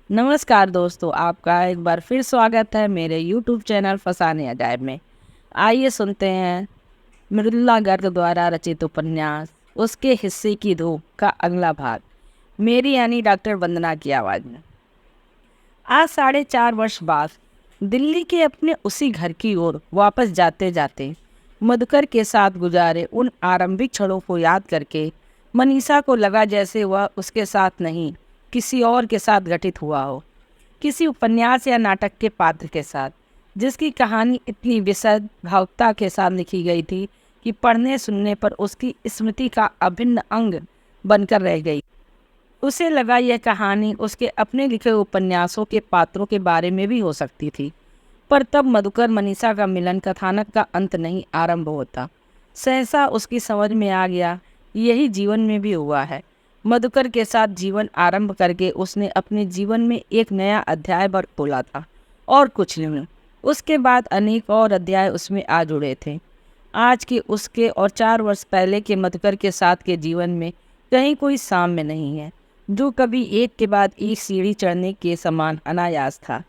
नमस्कार दोस्तों, आपका एक बार फिर स्वागत है मेरे YouTube चैनल फसाने अजायब में। आइए सुनते हैं मृदुला गर्ग द्वारा रचित उपन्यास उसके हिस्से की धूप का अगला भाग, मेरी यानी डॉक्टर वंदना की आवाज़ में। आज 4.5 वर्ष बाद दिल्ली के अपने उसी घर की ओर वापस जाते जाते मधुकर के साथ गुजारे उन आरंभिक क्षणों को याद करके मनीषा को लगा जैसे वह उसके साथ नहीं, किसी और के साथ घटित हुआ हो, किसी उपन्यास या नाटक के पात्र के साथ, जिसकी कहानी इतनी विशद भावुकता के साथ लिखी गई थी कि पढ़ने सुनने पर उसकी स्मृति का अभिन्न अंग बनकर रह गई। उसे लगा यह कहानी उसके अपने लिखे उपन्यासों के पात्रों के बारे में भी हो सकती थी, पर तब मधुकर मनीषा का मिलन कथानक का अंत नहीं आरंभ होता। सहसा उसकी समझ में आ गया, यही जीवन में भी हुआ है। मधुकर के साथ जीवन आरंभ करके उसने अपने जीवन में एक नया अध्याय पर खोला था और कुछ नहीं। उसके बाद अनेक और अध्याय उसमें आ जुड़े थे। आज के उसके और 4 वर्ष पहले के मधुकर के साथ के जीवन में कहीं कोई साम्य नहीं है, जो कभी एक के बाद एक सीढ़ी चढ़ने के समान अनायास था,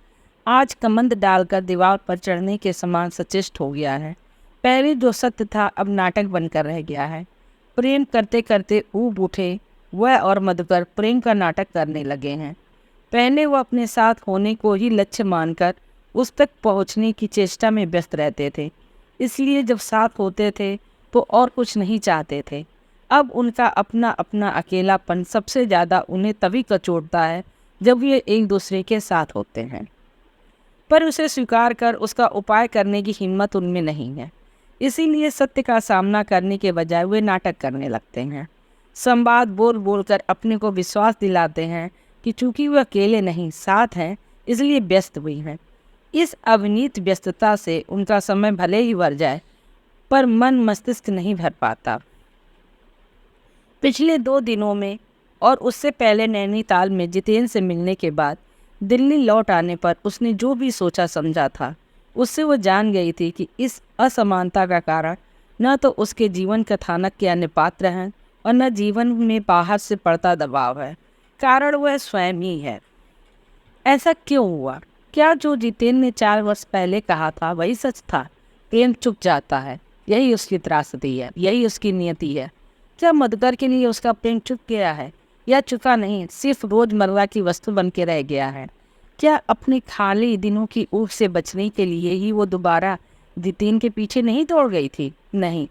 आज कमंद डालकर दीवार पर चढ़ने के समान सचेष्ट हो गया है। पहले जो सत्य था अब नाटक बनकर रह गया है। प्रेम करते करते ऊब उठे वह और मधुकर प्रेम का नाटक करने लगे हैं। पहले वह अपने साथ होने को ही लक्ष्य मानकर उस तक पहुंचने की चेष्टा में व्यस्त रहते थे, इसलिए जब साथ होते थे तो और कुछ नहीं चाहते थे। अब उनका अपना अपना अकेलापन सबसे ज़्यादा उन्हें तभी कचोटता है जब ये एक दूसरे के साथ होते हैं, पर उसे स्वीकार कर उसका उपाय करने की हिम्मत उनमें नहीं है। इसीलिए सत्य का सामना करने के बजाय वे नाटक करने लगते हैं। संवाद बोल बोलकर अपने को विश्वास दिलाते हैं कि चूंकि वे अकेले नहीं साथ हैं, इसलिए व्यस्त हुई हैं। इस अविनीत व्यस्तता से उनका समय भले ही भर जाए, पर मन मस्तिष्क नहीं भर पाता। पिछले 2 दिनों में और उससे पहले नैनीताल में जितेंद्र से मिलने के बाद दिल्ली लौट आने पर उसने जो भी सोचा समझा था, उससे वो जान गई थी कि इस असमानता का कारण न तो उसके जीवन कथानक के अन्य पात्र हैं और न जीवन में बाहर से पड़ता दबाव है। कारण वह स्वयं ही है। ऐसा क्यों हुआ? क्या जो जितेंद्र ने 4 वर्ष पहले कहा था वही सच था? प्रेम चुक जाता है, यही उसकी त्रासदी है, यही उसकी नियति है। क्या मधुकर के लिए उसका प्रेम चुक गया है, या चुका नहीं, सिर्फ रोजमर्रा की वस्तु बन के रह गया है? क्या अपने खाली दिनों की ऊब से बचने के लिए ही वो दोबारा जितेंद्र के पीछे नहीं दौड़ गई थी? नहीं,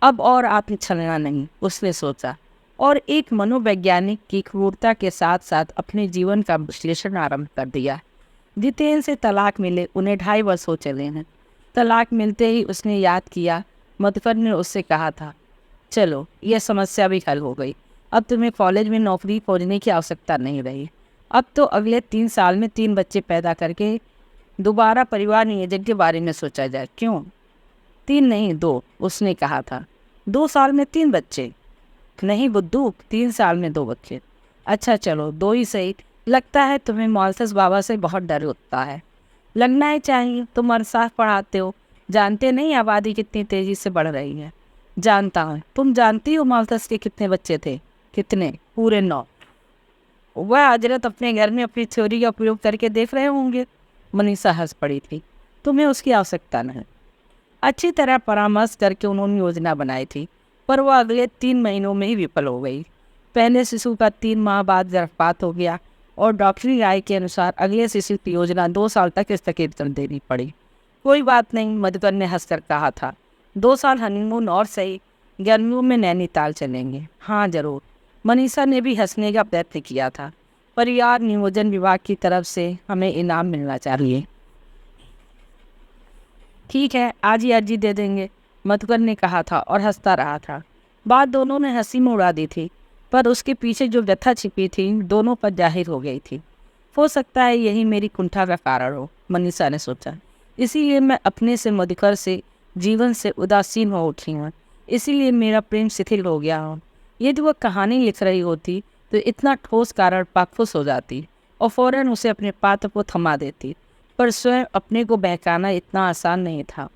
अब और आत्म छलना नहीं, उसने सोचा, और एक मनोवैज्ञानिक की क्रूरता के साथ साथ अपने जीवन का विश्लेषण आरंभ कर दिया। जितेंद्र से तलाक मिले उन्हें 2.5 वर्ष हो चले हैं। तलाक मिलते ही उसने याद किया, मधुकर ने उससे कहा था, चलो यह समस्या भी हल हो गई, अब तुम्हें कॉलेज में नौकरी खोजने की आवश्यकता नहीं रही। अब तो अगले 3 साल में 3 बच्चे पैदा करके दोबारा परिवार नियोजन के बारे में सोचा जाए। क्यों 3 नहीं 2? उसने कहा था। 2 साल में 3 बच्चे? नहीं बुद्धू, 3 साल में 2 बच्चे। अच्छा चलो 2 ही सही। लगता है तुम्हें मॉलसस बाबा से बहुत डर लगता है। लगना ही चाहिए, तुम अरसाफ पढ़ाते हो, जानते नहीं आबादी कितनी तेजी से बढ़ रही है। जानता हूँ। तुम जानती हो मॉलसस के कितने बच्चे थे? कितने? पूरे 9। वह हजरत अपने घर में अपनी थ्योरी का उपयोग करके देख रहे होंगे। मनीषा हंस पड़ी थी। तुम्हें उसकी आवश्यकता नहीं। अच्छी तरह परामर्श करके उन्होंने योजना बनाई थी, पर वह अगले 3 महीनों में ही विफल हो गई। पहले शिशु का 3 माह बाद गर्भपात हो गया और डॉक्टरी राय के अनुसार अगले शिशु की योजना 2 साल तक स्थगित कर देनी पड़ी। कोई बात नहीं, मधुकर ने हंसकर कहा था। 2 साल हनीमून और सही, गर्मियों में नैनीताल चलेंगे। हाँ जरूर। मनीषा ने भी हंसने का प्रयत्न किया था। परिवार नियोजन विभाग की तरफ से हमें इनाम मिलना चाहिए। ठीक है, आज ही अर्जी दे देंगे, मधुकर ने कहा था और हंसता रहा था। बात दोनों ने हंसी में उड़ा दी थी, पर उसके पीछे जो व्यथा छिपी थी दोनों पर जाहिर हो गई थी। हो सकता है यही मेरी कुंठा का कारण हो, मनीषा ने सोचा। इसीलिए मैं अपने से मधुकर से जीवन से उदासीन हो उठी हूँ, इसीलिए मेरा प्रेम शिथिल हो गया हो। यदि वह कहानी लिख रही होती तो इतना ठोस कारण पाखुश हो जाती और फौरन उसे अपने पात्र को थमा देती, पर स्वयं अपने को बहकाना इतना आसान नहीं था।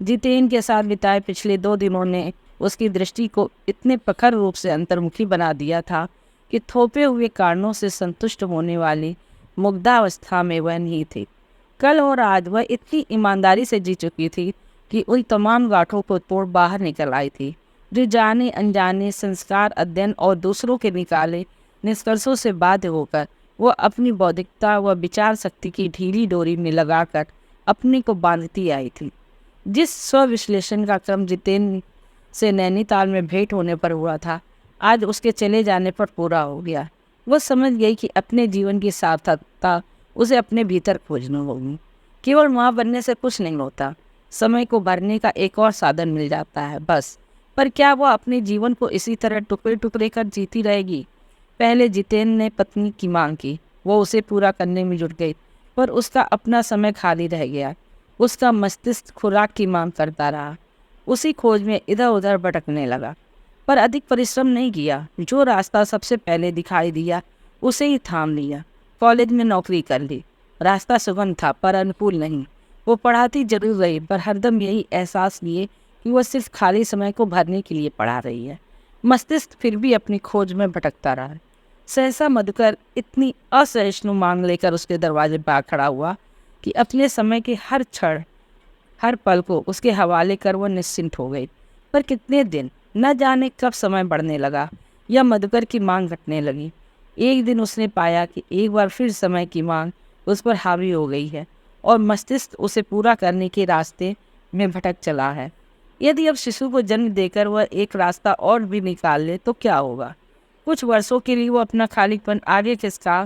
जितेंद्र के साथ बिताए पिछले 2 दिनों ने उसकी दृष्टि को इतने प्रखर रूप से अंतर्मुखी बना दिया था कि थोपे हुए कारणों से संतुष्ट होने वाली मुग्धावस्था में वह नहीं थी। कल और आज वह इतनी ईमानदारी से जी चुकी थी कि उन तमाम गांठों को तोड़ बाहर निकल आई थी, जो जाने अनजाने संस्कार, अध्ययन और दूसरों के निकाले निष्कर्षों से बाध्य होकर वह अपनी बौद्धिकता व विचार शक्ति की ढीली डोरी में लगाकर अपने को बांधती आई थी। जिस स्व-विश्लेषण का क्रम जितेंद्र से नैनीताल में भेंट होने पर हुआ था, आज उसके चले जाने पर पूरा हो गया। वह समझ गई कि अपने जीवन की सार्थकता उसे अपने भीतर खोजनी होगी। केवल माँ बनने से कुछ नहीं होता, समय को भरने का एक और साधन मिल जाता है बस। पर क्या वह अपने जीवन को इसी तरह टुकड़े टुकड़े कर जीती रहेगी? पहले जितेंद्र ने पत्नी की मांग की, वो उसे पूरा करने में जुट गई, पर उसका अपना समय खाली रह गया। उसका मस्तिष्क खुराक की मांग करता रहा, उसी खोज में इधर उधर भटकने लगा, पर अधिक परिश्रम नहीं किया। जो रास्ता सबसे पहले दिखाई दिया उसे ही थाम लिया। कॉलेज में नौकरी कर ली। रास्ता सुगम था पर अनुकूल नहीं। वो पढ़ाती जरूर रही, पर हरदम यही एहसास लिए कि वह सिर्फ खाली समय को भरने के लिए पढ़ा रही है। मस्तिष्क फिर भी अपनी खोज में भटकता रहा। सहसा मधुकर इतनी असहिष्णु मांग लेकर उसके दरवाजे पर खड़ा हुआ कि अपने समय के हर क्षण हर पल को उसके हवाले कर वह निश्चिंत हो गई। पर कितने दिन, न जाने कब समय बढ़ने लगा या मधुकर की मांग घटने लगी। एक दिन उसने पाया कि एक बार फिर समय की मांग उस पर हावी हो गई है और मस्तिष्क उसे पूरा करने के रास्ते में भटक चला है। यदि अब शिशु को जन्म देकर वह एक रास्ता और भी निकाल ले तो क्या होगा? कुछ वर्षों के लिए वो अपना खालीपन आगे खिसका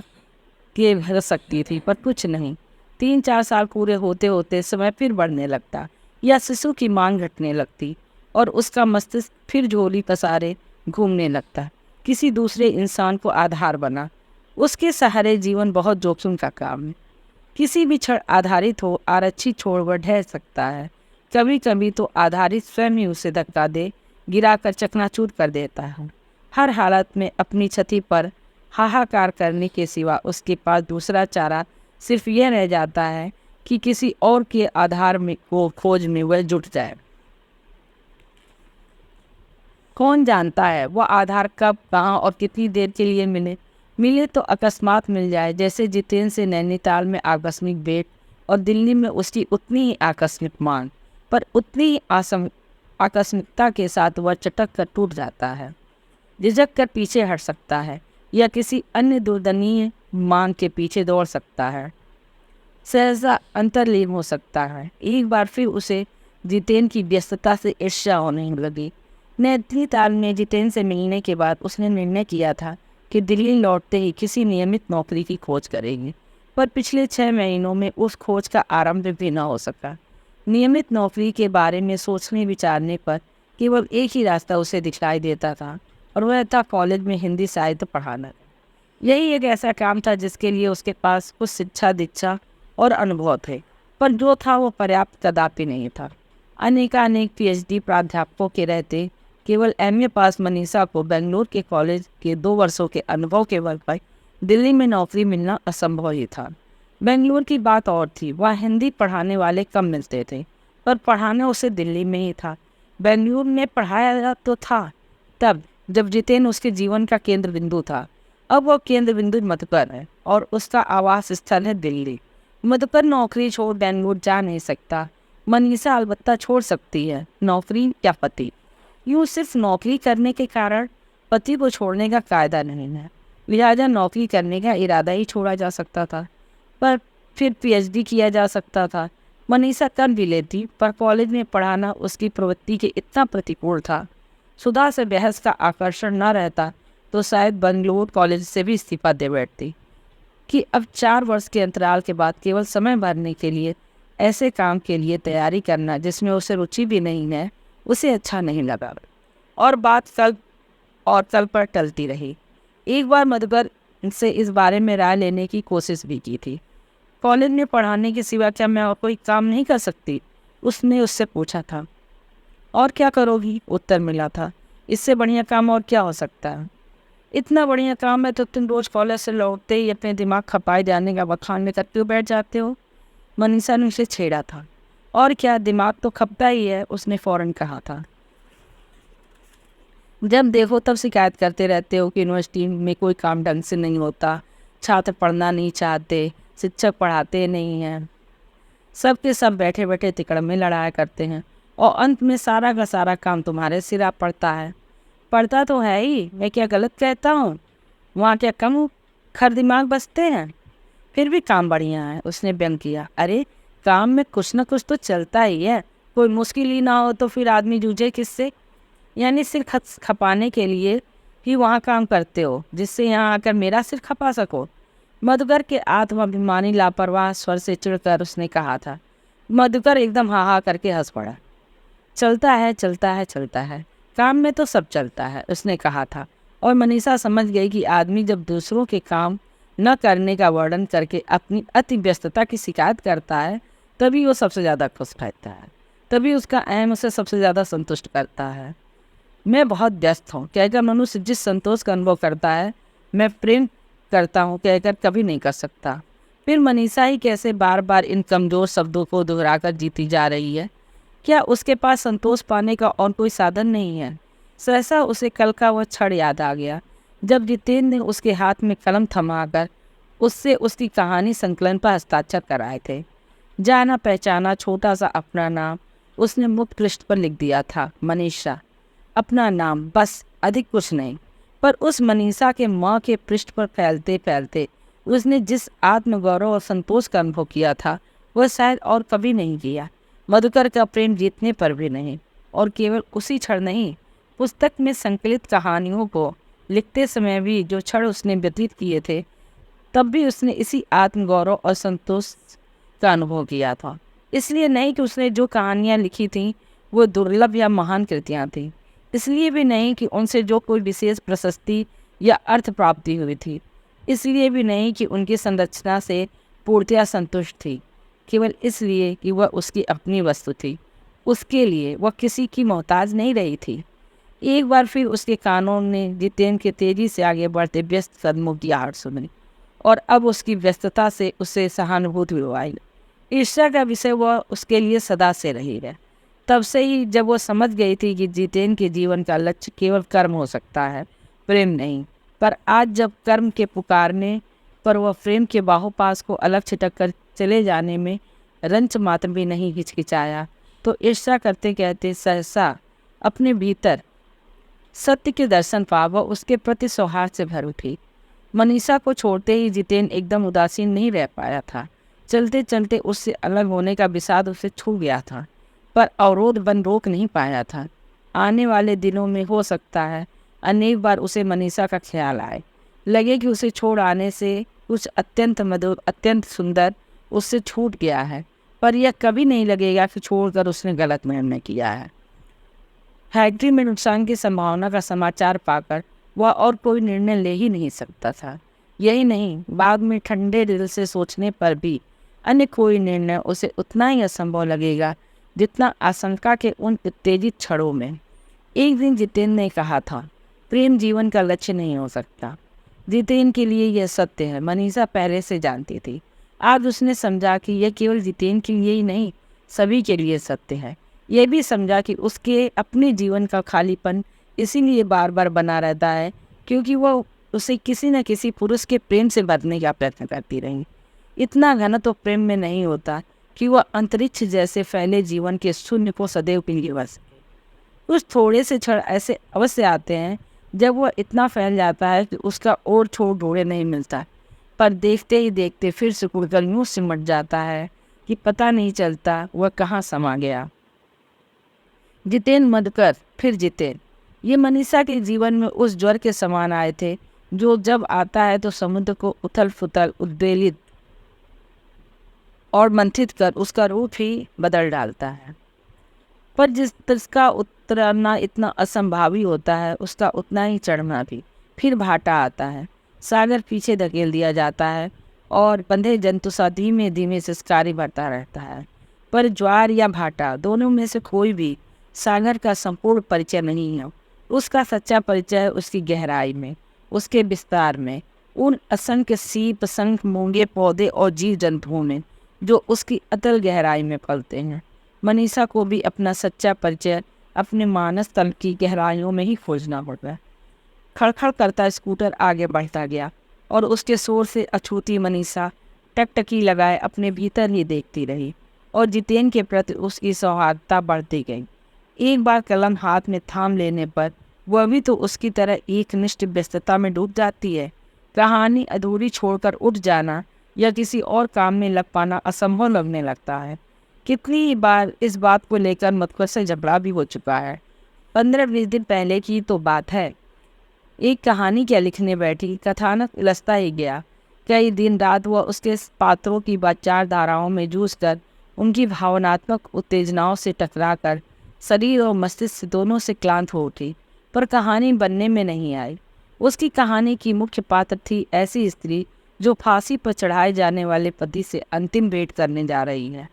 के भर सकती थी, पर कुछ नहीं। 3-4 साल पूरे होते होते समय फिर बढ़ने लगता या शिशु की मांग घटने लगती और उसका मस्तिष्क फिर झोली पसारे घूमने लगता। किसी दूसरे इंसान को आधार बना। उसके सहारे जीवन बहुत जोखिम का काम है। किसी भी क्षण आधारित हो आरक्षित छोड़कर ढह सकता है। कभी कभी तो आधारित स्वयं ही उसे धक्का दे गिराकर चकनाचूर कर देता है। हर हालत में अपनी छति पर हाहाकार करने के सिवा उसके पास दूसरा चारा सिर्फ यह रह जाता है कि किसी और के आधार में को खोज में वह जुट जाए। कौन जानता है वह आधार कब, कहाँ और कितनी देर के लिए मिले तो अकस्मात मिल जाए, जैसे जितेंद्र से नैनीताल में आकस्मिक भेंट और दिल्ली में उसकी उतनी ही आकस्मिक मांग, पर उतनी ही आकस्मिकता के साथ वह चटक कर टूट जाता है, झिझक कर पीछे हट सकता है या किसी अन्य दुर्दनीय मांग के पीछे दौड़ सकता है, सहसा अंतर्लीन हो सकता है। एक बार फिर उसे जितेंद्र की व्यस्तता से ईर्ष्या होने लगी। नैनीताल में जितेंद्र से मिलने के बाद उसने निर्णय किया था कि दिल्ली लौटते ही किसी नियमित नौकरी की खोज करेगी, पर पिछले 6 महीनों में उस खोज का आरंभ भी न हो सका। नियमित नौकरी के बारे में सोचने विचारने पर केवल एक ही रास्ता उसे दिखलाई देता था और वह था कॉलेज में हिंदी साहित्य पढ़ाना। यही एक ऐसा काम था जिसके लिए उसके पास कुछ शिक्षा, दीक्षा और अनुभव थे, पर जो था वो पर्याप्त कदापि नहीं था। अनेकानेक PhD प्राध्यापकों के रहते केवल MA पास मनीषा को बेंगलुरु के कॉलेज के 2 वर्षों के अनुभव के बल पर दिल्ली में नौकरी मिलना असंभव ही था। बेंगलुरु की बात और थी, वहाँ हिंदी पढ़ाने वाले कम मिलते थे, पर पढ़ाना उसे दिल्ली में ही था। बेंगलुरु में पढ़ाया तो था तब जब जितेंद्र उसके जीवन का केंद्र बिंदु था। अब वह केंद्र बिंदु मधुकर है और उसका आवास स्थल है दिल्ली। मधुकर नौकरी छोड़ बेंगलुरु जा नहीं सकता। मनीषा अलबत्ता छोड़ सकती है, नौकरी या पति। यूँ सिर्फ नौकरी करने के कारण पति को छोड़ने का कायदा नहीं है, लिहाजा नौकरी करने का इरादा ही छोड़ा जा सकता था, पर फिर PhD किया जा सकता था। मनीषा कर भी लेती, पर कॉलेज में पढ़ाना उसकी प्रवृत्ति के इतना प्रतिकूल था। सुधा से बहस का आकर्षण न रहता तो शायद बेंगलुरु कॉलेज से भी इस्तीफा दे बैठती कि अब 4 वर्ष के अंतराल के बाद केवल समय भरने के लिए ऐसे काम के लिए तैयारी करना जिसमें उसे रुचि भी नहीं है, उसे अच्छा नहीं लगा और बात कल पर टलती रही। एक बार मधुकर से इस बारे में राय लेने की कोशिश भी की थी। कॉलेज में पढ़ाने के सिवा क्या मैं और कोई काम नहीं कर सकती? उसने उससे पूछा था। और क्या करोगी? उत्तर मिला था। इससे बढ़िया काम और क्या हो सकता है? इतना बढ़िया काम है तो तुम रोज़ कॉलेज से लौटते ही अपने दिमाग खपाए जाने का बखान में करते हुए बैठ जाते हो। मनीषा ने उसे छेड़ा था। और क्या, दिमाग तो खपता ही है, उसने फौरन कहा था। जब देखो तब शिकायत करते रहते हो कि यूनिवर्सिटी में कोई काम ढंग से नहीं होता, छात्र पढ़ना नहीं चाहते, शिक्षक पढ़ाते नहीं हैं, सब के सब बैठे बैठे तिकड़ में लड़ाया करते हैं और अंत में सारा का सारा काम तुम्हारे सिर आ पड़ता है। पड़ता तो है ही, मैं क्या गलत कहता हूँ? वहाँ क्या कम खर दिमाग बसते हैं? फिर भी काम बढ़िया है, उसने व्यंग किया। अरे काम में कुछ न कुछ तो चलता ही है, कोई मुश्किल ही ना हो तो फिर आदमी जूझे किससे? यानी सिर खपाने के लिए ही वहाँ काम करते हो, जिससे यहाँ आकर मेरा सिर खपा सको? मधुकर के आत्माभिमानी लापरवाह स्वर से चिढ़कर उसने कहा था। मधुकर एकदम हा हा करके हंस पड़ा। चलता है चलता है चलता है, काम में तो सब चलता है, उसने कहा था। और मनीषा समझ गई कि आदमी जब दूसरों के काम न करने का वर्णन करके अपनी अति व्यस्तता की शिकायत करता है, तभी वो सबसे ज़्यादा खुश रहता है, तभी उसका अहम उसे सबसे ज़्यादा संतुष्ट करता है। मैं बहुत व्यस्त हूँ कहकर मनुष्य जिस संतोष का अनुभव करता है, मैं प्रेम करता हूँ कहकर कभी नहीं कर सकता। फिर मनीषा ही कैसे बार बार इन कमज़ोर शब्दों को दोहराकर जीती जा रही है? क्या उसके पास संतोष पाने का और कोई साधन नहीं है? सहसा उसे कल का वह क्षण याद आ गया जब जितेंद्र ने उसके हाथ में कलम थमाकर उससे उसकी कहानी संकलन पर हस्ताक्षर कराए थे। जाना पहचाना छोटा सा अपना नाम उसने मुक्त पृष्ठ पर लिख दिया था, मनीषा। अपना नाम, बस, अधिक कुछ नहीं। पर उस मनीषा के माँ के पृष्ठ पर फैलते फैलते उसने जिस आत्मगौरव और संतोष का अनुभव किया था, वह शायद और कभी नहीं किया। मधुकर का प्रेम जीतने पर भी नहीं, और केवल उसी क्षण नहीं, पुस्तक में संकलित कहानियों को लिखते समय भी जो क्षण उसने व्यतीत किए थे, तब भी उसने इसी आत्मगौरव और संतोष का अनुभव किया था। इसलिए नहीं कि उसने जो कहानियाँ लिखी थीं वो दुर्लभ या महान कृतियाँ थीं, इसलिए भी नहीं कि उनसे जो कोई विशेष प्रशस्ति या अर्थ प्राप्ति हुई थी, इसलिए भी नहीं कि उनकी संरचना से पूर्णतया संतुष्ट थी, केवल इसलिए कि वह उसकी अपनी वस्तु थी। उसके लिए वह किसी की मोहताज नहीं रही थी। एक बार फिर उसके कानों ने जितेंद्र के तेजी से आगे बढ़ते व्यस्त कदमों की आहट सुनी, और अब उसकी व्यस्तता से उसे सहानुभूति हुई। ईर्ष्या का विषय वह उसके लिए सदा से रही है। तब से ही जब वो समझ गई थी कि जितेंद्र के जीवन का लक्ष्य केवल कर्म हो सकता है, प्रेम नहीं। पर आज जब कर्म के पुकारने पर वह प्रेम के बाहुपास को अलग छिटक कर चले जाने में रंच मात्र भी नहीं हिचकिचाया, तो ईर्ष्या करते कहते सहसा अपने भीतर सत्य के दर्शन पा वह उसके प्रति सौहार्द से भर उठी। मनीषा को छोड़ते ही जितेंद्र एकदम उदासीन नहीं रह पाया था। चलते चलते उससे अलग होने का विषाद उसे छू गया था, पर अवरोध बन रोक नहीं पाया था। आने वाले दिनों में हो सकता है अनेक बार उसे मनीषा का ख्याल आए, लगे कि उसे छोड़ आने से कुछ अत्यंत मधुर, अत्यंत सुंदर उससे छूट गया है, पर यह कभी नहीं लगेगा कि छोड़कर उसने गलत निर्णय किया है। फैक्ट्री में नुकसान की संभावना का समाचार पाकर वह और कोई निर्णय ले ही नहीं सकता था। यही नहीं, बाद में ठंडे दिल से सोचने पर भी अन्य कोई निर्णय उसे उतना ही असंभव लगेगा जितना आशंका के उन उत्तेजित क्षणों में। एक दिन जितेंद्र ने कहा था, प्रेम जीवन का लक्ष्य नहीं हो सकता। जितेंद्र के लिए यह सत्य है, मनीषा पहले से जानती थी। आज उसने समझा कि यह केवल जितेंद्र के लिए ही नहीं, सभी के लिए सत्य है। यह भी समझा कि उसके अपने जीवन का खालीपन इसीलिए बार बार बना रहता है क्योंकि वह उसे किसी न किसी पुरुष के प्रेम से भरने का प्रयत्न करती रही। इतना घन तो प्रेम में नहीं होता कि वह अंतरिक्ष जैसे फैले जीवन के शून्य को सदैव के लिए भर सके। कुछ थोड़े से क्षण ऐसे अवश्य आते हैं जब वह इतना फैल जाता है कि उसका और छोड़ ढूंढे नहीं मिलता, पर देखते ही देखते फिर सिकुड़कर यूँ सिमट जाता है कि पता नहीं चलता वह कहाँ समा गया। जितेंद्र, मधुकर, फिर जितेंद्र, ये मनीषा के जीवन में उस ज्वर के समान आए थे जो जब आता है तो समुद्र को उथल फुथल, उद्वेलित और मंथित कर उसका रूप ही बदल डालता है। पर जिसका उतरना इतना असंभावी होता है, उसका उतना ही चढ़ना भी। फिर भाटा आता है, सागर पीछे धकेल दिया जाता है और बंधे जंतु सा धीमे धीमे सिसकारी भरता रहता है। पर ज्वार या भाटा, दोनों में से कोई भी सागर का संपूर्ण परिचय नहीं है। उसका सच्चा परिचय है उसकी गहराई में, उसके विस्तार में, उन असंख्य सीप, शंख, मूंगे पौधे और जीव जंतुओं में जो उसकी अतल गहराई में पलते हैं। मनीषा को भी अपना सच्चा परिचय अपने मानस तल की गहराइयों में ही खोजना पड़ता है। खड़खड़ करता स्कूटर आगे बढ़ता गया। और उसके शोर से अछूती मनीषा टकटकी लगाए अपने भीतर ही देखती रही और जितेन के प्रति उसकी सौहार्दता बढ़ती गई। एक बार कलम हाथ में थाम लेने पर वह भी तो उसकी तरह एक निष्ठ व्यस्तता में डूब जाती है। कहानी अधूरी छोड़कर उठ जाना या किसी और काम में लग पाना असंभव लगने लगता है। कितनी ही बार इस बात को लेकर मधुकर से झगड़ा भी हो चुका है। 15-20 दिन पहले की तो बात है। एक कहानी क्या लिखने बैठी, कथानक उलझता ही गया। कई दिन रात वह उसके पात्रों की विचारधाराओं में जूझकर उनकी भावनात्मक उत्तेजनाओं से टकराकर शरीर और मस्तिष्क दोनों से क्लांत हो उठी, पर कहानी बनने में नहीं आई। उसकी कहानी की मुख्य पात्र थी ऐसी स्त्री जो फांसी पर चढ़ाए जाने वाले पति से अंतिम भेंट करने जा रही है।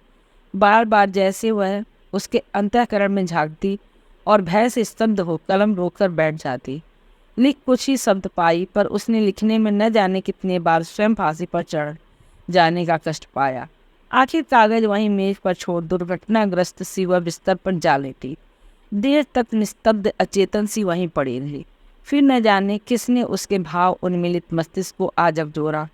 बार बार जैसे वह उसके अंतःकरण में झांकती और भय से स्तब्ध हो कलम रोककर बैठ जाती। लिख कुछ ही शब्द पाई, पर उसने लिखने में न जाने कितने बार स्वयं फांसी पर चढ़ जाने का कष्ट पाया। आखिर कागज वहीं मेज पर छोड़ दुर्घटनाग्रस्त सी वह बिस्तर पर जा लेटी। देर तक निस्तब्ध अचेतन सी वहीं पड़ी रही। फिर न जाने किसने उसके भाव उन्मिलित मस्तिष्क को आ जोड़ा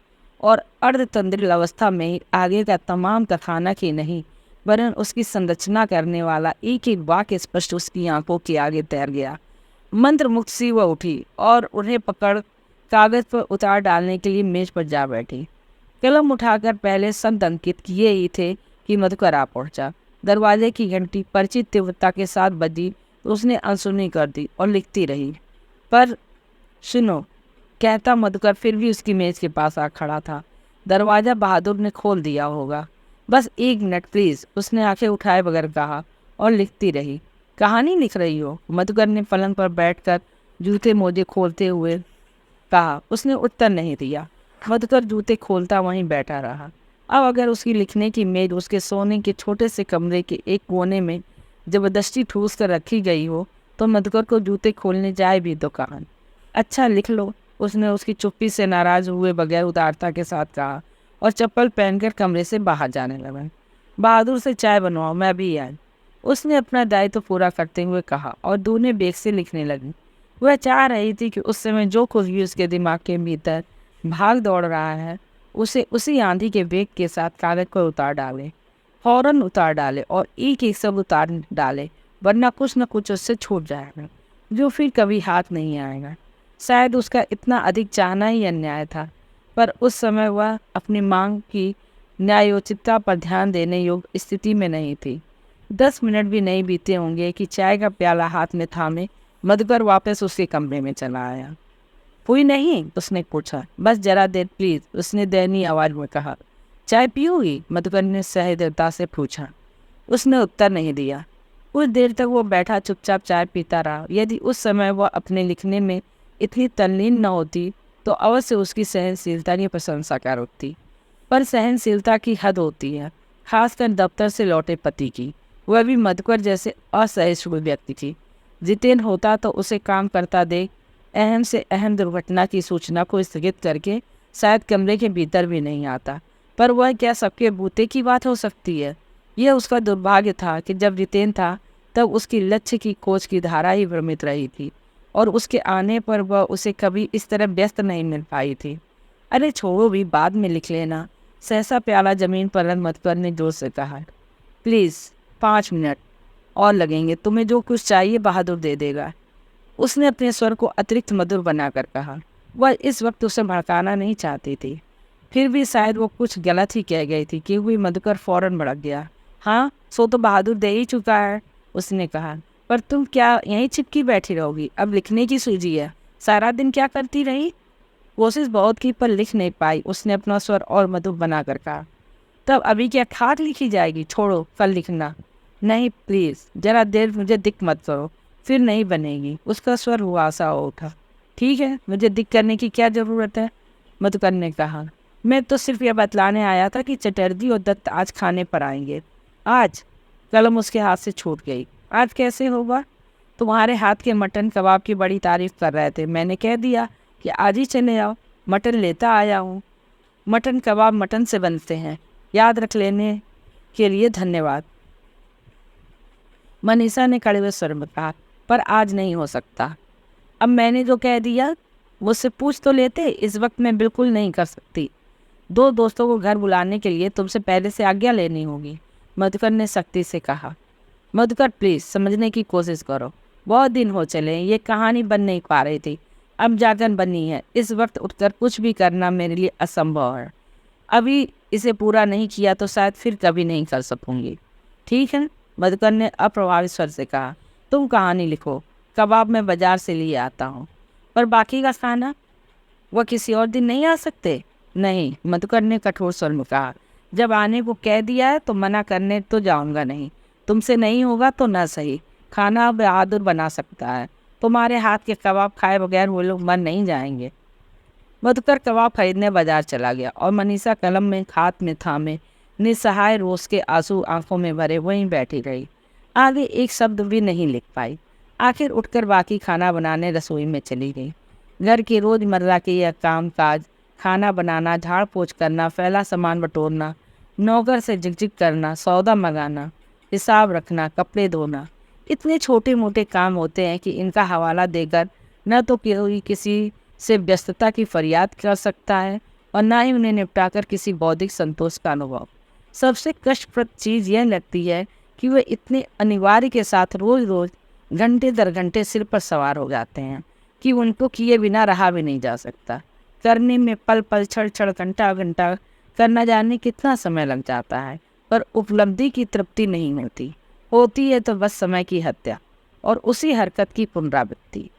और अर्धतंत्रिल अवस्था में ही आगे का तमाम कथानक ही नहीं वरन उसकी संरचना करने वाला एक एक वाक्य स्पष्ट उसकी आंखों के आगे तैर गया। मंत्र मुक्त सी वह उठी और उन्हें पकड़ कागज पर उतार डालने के लिए मेज पर जा बैठी। कलम उठाकर पहले शब्द अंकित किए ही थे कि मधुकर आ पहुंचा। दरवाजे की घंटी परिचित तीव्रता के साथ बजी तो उसने अनसुनी कर दी और लिखती रही। पर सुनो, कहता मधुकर फिर भी उसकी मेज के पास आ खड़ा था। दरवाज़ा बहादुर ने खोल दिया होगा। बस 1 मिनट प्लीज़, उसने आंखें उठाए बगैर कहा और लिखती रही। कहानी लिख रही हो? मधुकर ने पलंग पर बैठकर जूते मोजे खोलते हुए कहा। उसने उत्तर नहीं दिया। मधुकर जूते खोलता वहीं बैठा रहा। अब अगर उसकी लिखने की मेज उसके सोने के छोटे से कमरे के एक कोने में जबरदस्ती ठूस कर रखी गई हो तो मधुकर को जूते खोलने जाए भी तो कहाँ। अच्छा लिख लो, उसने उसकी चुप्पी से नाराज हुए बगैर उदारता के साथ कहा और चप्पल पहनकर कमरे से बाहर जाने लगा। बहादुर से चाय बनवाओ, मैं भी आई, उसने अपना दायित्व पूरा करते हुए कहा और दोनों बेग से लिखने लगी। वह चाह रही थी कि उस समय जो कुछ भी उसके दिमाग के भीतर भाग दौड़ रहा है उसे उसी आंधी के वेग के साथ कागज पर उतार डाले, फौरन उतार डाले और एक एक सब उतार डाले, वरना कुछ न कुछ उससे छूट जाएगा जो फिर कभी हाथ नहीं आएगा। शायद उसका इतना अधिक चाहना ही अन्याय था, पर उस समय वह अपनी मांग की न्यायोचितता पर ध्यान देने योग्य स्थिति में नहीं थी। 10 मिनट भी नहीं बीते होंगे कि चाय का प्याला हाथ में थामे मधुकर वापस उसके कमरे में चला आया। हुई नहीं? उसने पूछा। बस जरा देर प्लीज, उसने दयनीय आवाज में कहा। चाय पियोगी? मधुकर ने सहृदयता से पूछा। उसने उत्तर नहीं दिया। कुछ देर तक वो बैठा चुपचाप चाय पीता रहा। यदि उस समय वह अपने लिखने में इतनी तल्लीन न होती तो अवश्य उसकी सहनशीलता की प्रशंसा कर उठती, पर सहनशीलता की हद होती है, खासकर दफ्तर से लौटे पति की। वह भी मधुकर जैसे असहिष्णु व्यक्ति थी। जितेन होता तो उसे काम करता देख अहम से अहम दुर्घटना की सूचना को स्थगित करके शायद कमरे के भीतर भी नहीं आता, पर वह क्या सबके बूते की बात हो सकती है। यह उसका दुर्भाग्य था कि जब जितेन था तब उसकी लक्ष्य की खोज की धारा ही भ्रमित रही थी और उसके आने पर वह उसे कभी इस तरह व्यस्त नहीं मिल पाई थी। अरे छोड़ो भी, बाद में लिख लेना, सहसा प्याला जमीन पर रख मधुकर ने जोर से कहा। प्लीज़ 5 मिनट और लगेंगे, तुम्हें जो कुछ चाहिए बहादुर दे देगा, उसने अपने स्वर को अतिरिक्त मधुर बनाकर कहा। वह इस वक्त उसे भड़काना नहीं चाहती थी, फिर भी शायद वो कुछ गलत ही कह गई थी कि हुई मधुकर फौरन भड़क गया। हाँ, सो तो बहादुर दे ही चुका है, उसने कहा, पर तुम क्या यहीं चिपकी बैठी रहोगी? अब लिखने की सूझी है, सारा दिन क्या करती रही? कोशिश बहुत की पर लिख नहीं पाई, उसने अपना स्वर और मधुर बनाकर कहा। तब अभी क्या खाक लिखी जाएगी? छोड़ो, कल लिखना। नहीं प्लीज़, जरा देर मुझे दिक मत करो, फिर नहीं बनेगी, उसका स्वर हुआसा हो उठा। ठीक है, मुझे दिक करने की क्या ज़रूरत है? मधुकर ने कहा। मैं तो सिर्फ यह बतलाने आया था कि चटर्जी और दत्त आज खाने पर आएंगे। आज? कलम उसके हाथ से छूट गई। आज कैसे होगा? तुम्हारे हाथ के मटन कबाब की बड़ी तारीफ कर रहे थे, मैंने कह दिया कि आज ही चले आओ, मटन लेता आया हूँ। मटन कबाब मटन से बनते हैं, याद रख लेने के लिए धन्यवाद, मनीषा ने कड़वे स्वर में कहा। पर आज नहीं हो सकता। अब मैंने जो कह दिया मुझसे पूछ तो लेते, इस वक्त मैं बिल्कुल नहीं कर सकती। 2 दोस्तों को घर बुलाने के लिए तुमसे पहले से आज्ञा लेनी होगी, मधुकर ने सख्ती से कहा। मधुकर प्लीज समझने की कोशिश करो, बहुत दिन हो चले, ये कहानी बन नहीं पा रही थी, अब जाकर बनी है। इस वक्त उठकर कुछ भी करना मेरे लिए असंभव है। अभी इसे पूरा नहीं किया तो शायद फिर कभी नहीं कर सकूंगी। ठीक है, मधुकर ने अप्रभावित स्वर से कहा। तुम कहानी लिखो, कबाब मैं बाजार से लिए आता हूँ। पर बाकी का खाना, वह किसी और दिन नहीं आ सकते? नहीं, मधुकर ने कठोर स्वर में कहा। जब आने को कह दिया है तो मना करने तो जाऊंगा नहीं। तुमसे नहीं होगा तो न सही, खाना बहादुर बना सकता है। तुम्हारे हाथ के कबाब खाए बगैर वो लोग मर नहीं जाएंगे। मधुकर कबाब खरीदने बाजार चला गया और मनीषा कलम में हाथ में थामे निस्सहाय रोष के आंसू आंखों में भरे वहीं बैठी रही। आगे एक शब्द भी नहीं लिख पाई। आखिर उठकर बाकी खाना बनाने रसोई में चली गई। घर की रोजमर्रा के यह काम काज, खाना बनाना, झाड़ पोछ करना, फैला सामान बटोरना, नौकर से झिकझिक करना, सौदा मंगाना, हिसाब रखना, कपड़े धोना, इतने छोटे मोटे काम होते हैं कि इनका हवाला देकर न तो कोई किसी से व्यस्तता की फरियाद कर सकता है और न ही उन्हें निपटाकर किसी बौद्धिक संतोष का अनुभव। सबसे कष्टप्रद चीज़ यह लगती है कि वे इतने अनिवार्य के साथ रोज रोज घंटे दर घंटे सिर पर सवार हो जाते हैं कि उनको किए बिना रहा भी नहीं जा सकता। करने में पल पल, क्षण क्षण, घंटा घंटा करना जाने कितना समय लग जाता है, पर उपलब्धि की तृप्ति नहीं होती है तो बस समय की हत्या और उसी हरकत की पुनरावृत्ति।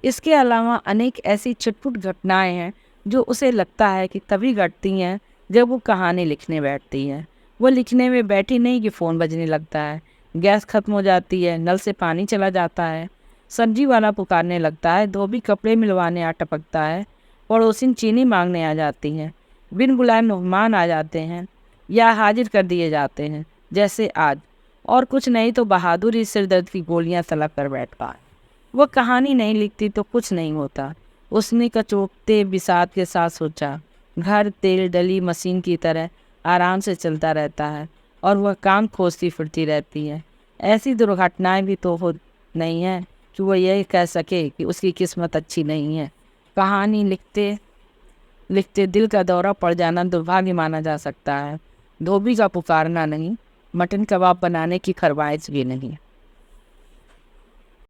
इसके अलावा अनेक ऐसी छिटपुट घटनाएं हैं जो उसे लगता है कि तभी घटती हैं जब वो कहानी लिखने बैठती है। वो लिखने में बैठी नहीं कि फ़ोन बजने लगता है, गैस खत्म हो जाती है, नल से पानी चला जाता है, सब्जी वाला पुकारने लगता है, धोबी कपड़े मिलवाने आ टपकता है, पड़ोसिन चीनी मांगने आ जाती हैं, बिन बुलाए मेहमान आ जाते हैं या हाजिर कर दिए जाते हैं जैसे आज, और कुछ नहीं तो बहादुरी सिरदर्द की गोलियां तलब कर बैठ पाए। वह कहानी नहीं लिखती तो कुछ नहीं होता। उसने कचोटते बिसात के साथ सोचा। घर तेल डली मशीन की तरह आराम से चलता रहता है और वह काम खोजती फिरती रहती है। ऐसी दुर्घटनाएं भी तो हो नहीं है कि वह यह कह सके कि उसकी किस्मत अच्छी नहीं है। कहानी लिखते लिखते दिल का दौरा पड़ जाना दुर्भाग्य माना जा सकता है, धोबी का पुकारना नहीं, मटन कबाब बनाने की फरमाइश भी नहीं।